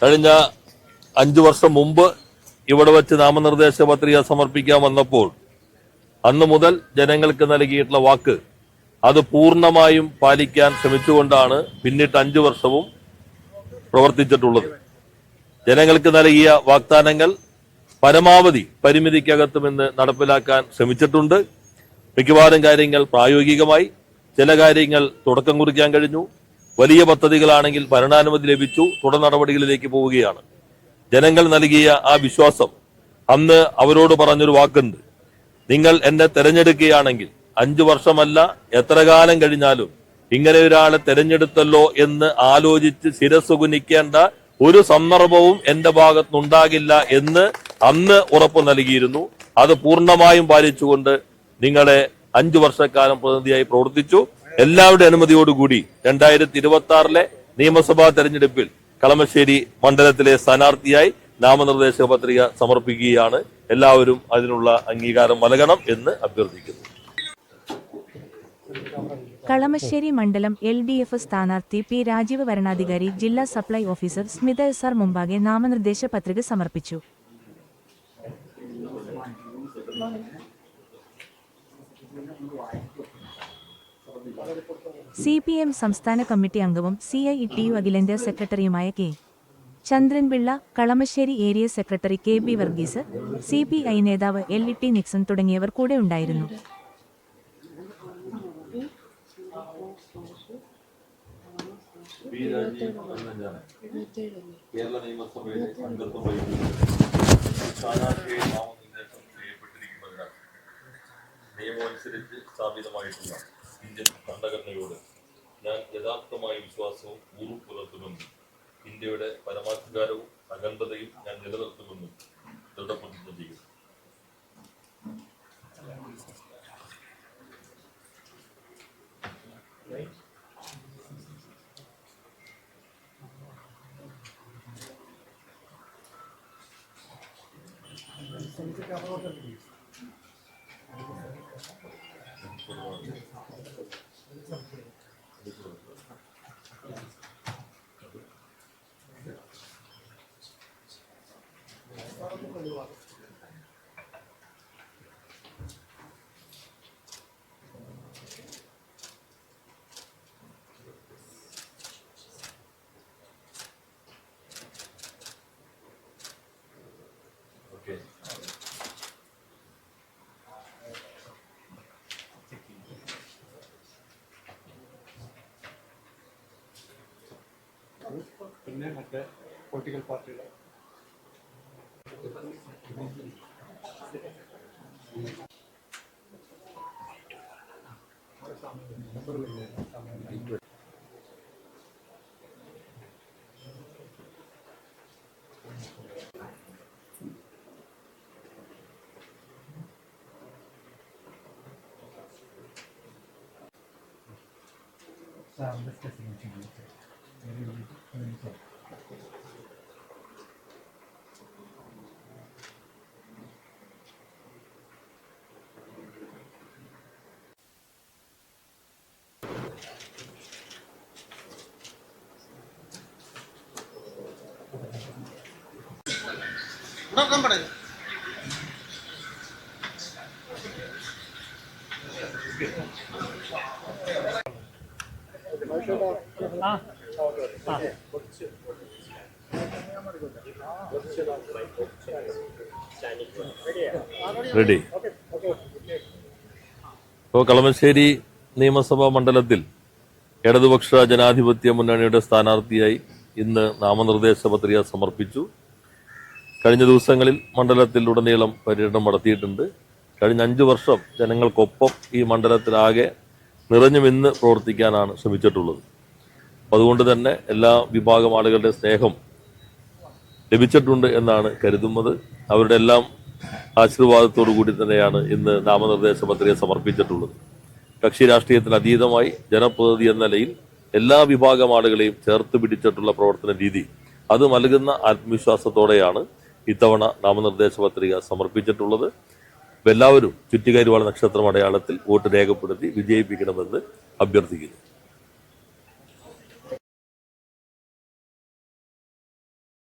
കഴിഞ്ഞ 5 വർഷം മുമ്പ് ഇവിടെ വച്ച് നാമനിർദ്ദേശ പത്രിക സമർപ്പിക്കാൻ വന്നപ്പോൾ അന്നു മുതൽ ജനങ്ങൾക്ക് നൽകിയിട്ടുള്ള വാക്ക് അത് പൂർണ്ണമായും പാലിക്കാൻ ശ്രമിച്ചുകൊണ്ടാണ് പിന്നിട്ട് 5 വർഷവും പ്രവർത്തിച്ചിട്ടുള്ളത്. ജനങ്ങൾക്ക് നൽകിയ വാഗ്ദാനങ്ങൾ പരമാവധി പരിമിതിക്കകത്തുമെന്ന് നടപ്പിലാക്കാൻ ശ്രമിച്ചിട്ടുണ്ട്. മിക്കവാറും കാര്യങ്ങൾ പ്രായോഗികമായി, ചില കാര്യങ്ങൾ തുടക്കം കുറിക്കാൻ കഴിഞ്ഞു. വലിയ പദ്ധതികളാണെങ്കിൽ ഭരണാനുമതി ലഭിച്ചു, തുടർ നടപടികളിലേക്ക് പോവുകയാണ്. ജനങ്ങൾ നൽകിയ ആ വിശ്വാസം, അന്ന് അവരോട് പറഞ്ഞൊരു വാക്കുണ്ട്, നിങ്ങൾ എന്നെ തെരഞ്ഞെടുക്കുകയാണെങ്കിൽ 5 വർഷമല്ല എത്ര കാലം കഴിഞ്ഞാലും ഇങ്ങനെ ഒരാളെ തെരഞ്ഞെടുത്തല്ലോ എന്ന് ആലോചിച്ച് ശിരസ് കുനിക്കേണ്ട ഒരു സന്ദർഭവും എന്റെ ഭാഗത്തുനിന്നുണ്ടാകില്ല എന്ന് അന്ന് ഉറപ്പ് നൽകിയിരുന്നു. അത് പൂർണ്ണമായും പാലിച്ചുകൊണ്ട് നിങ്ങളെ 5 വർഷക്കാലം പ്രതിനിധിയായി പ്രവർത്തിച്ചു. എല്ലാവരുടെ അനുമതിയോടുകൂടി 2026 നിയമസഭാ തെരഞ്ഞെടുപ്പിൽ കളമശ്ശേരി മണ്ഡലത്തിലെ സ്ഥാനാർത്ഥിയായി നാമനിർദ്ദേശ പത്രിക സമർപ്പിക്കുകയാണ്. എല്ലാവരും അതിനുള്ള അംഗീകാരം നൽകണം എന്ന് അഭ്യർത്ഥിക്കുന്നു. കളമശ്ശേരി മണ്ഡലം LDF സ്ഥാനാർത്ഥി പി രാജീവ് വരണാധികാരി ജില്ലാ സപ്ലൈ ഓഫീസർ സ്മിത SR മുമ്പാകെ നാമനിർദ്ദേശ പത്രിക സമർപ്പിച്ചു. CPM സംസ്ഥാന കമ്മിറ്റി അംഗവും CITU അഖിലേന്ത്യാ സെക്രട്ടറിയുമായ K Chandran Pillai, Kalamassery area secretary KB Varghese, CPI നേതാവ് LT നിക്സൺ തുടങ്ങിയവർ കൂടെ ഉണ്ടായിരുന്നു. കേരള നിയമസഭയിലെ അംഗത്വം വഹിക്കുന്നു. സ്ഥാനാർത്ഥിയെ നാമനിർദ്ദേശം ചെയ്യപ്പെട്ടിരിക്കുന്നതിനാൽ നിയമമനുസരിച്ച് സ്ഥാപിതമായിട്ടുള്ള ഇന്ത്യൻ ഭരണഘടനയോട് ഞാൻ യഥാർത്ഥമായ വിശ്വാസവും ഊർവ്വം പുലർത്തുമെന്നും ഇന്ത്യയുടെ പരമാധികാരവും അഖണ്ഡതയും ഞാൻ നിലനിർത്തുമെന്നും ദൃഢപ്രതിജ്ഞ ചെയ്യുന്നു. പിന്നെ മറ്റേ പൊളിറ്റിക്കൽ പാർട്ടിയുടെ റെഡി. ഇപ്പോൾ കളമശ്ശേരി നിയമസഭാ മണ്ഡലത്തിൽ ഇടതുപക്ഷ ജനാധിപത്യ മുന്നണിയുടെ സ്ഥാനാർത്ഥിയായി ഇന്ന് നാമനിർദ്ദേശ പത്രിക സമർപ്പിച്ചു. കഴിഞ്ഞ ദിവസങ്ങളിൽ മണ്ഡലത്തിൽ ഉടനീളം പര്യടനം നടത്തിയിട്ടുണ്ട്. കഴിഞ്ഞ 5 വർഷം ജനങ്ങൾക്കൊപ്പം ഈ മണ്ഡലത്തിലാകെ നിറഞ്ഞു നിന്ന് പ്രവർത്തിക്കാനാണ് ശ്രമിച്ചിട്ടുള്ളത്. അതുകൊണ്ട് തന്നെ എല്ലാ വിഭാഗം ആളുകളുടെ സ്നേഹം ലഭിച്ചിട്ടുണ്ട് എന്നാണ് കരുതുന്നത്. അവരുടെ എല്ലാം ആശീർവാദത്തോടു കൂടി തന്നെയാണ് ഇന്ന് നാമനിർദ്ദേശ പത്രിക സമർപ്പിച്ചിട്ടുള്ളത്. കക്ഷി രാഷ്ട്രീയത്തിന് അതീതമായി ജനപ്രതിനിധി എന്ന നിലയിൽ എല്ലാ വിഭാഗം ആളുകളെയും ചേർത്ത് പിടിച്ചിട്ടുള്ള പ്രവർത്തന രീതി അത് നൽകുന്ന ആത്മവിശ്വാസത്തോടെയാണ് ഇത്തവണ നാമനിർദ്ദേശ പത്രിക സമർപ്പിച്ചിട്ടുള്ളത്. എല്ലാവരും ചുറ്റികരുവാള നക്ഷത്രം അടയാളത്തിൽ വോട്ട് രേഖപ്പെടുത്തി വിജയിപ്പിക്കണമെന്ന് അഭ്യർത്ഥിക്കുന്നു.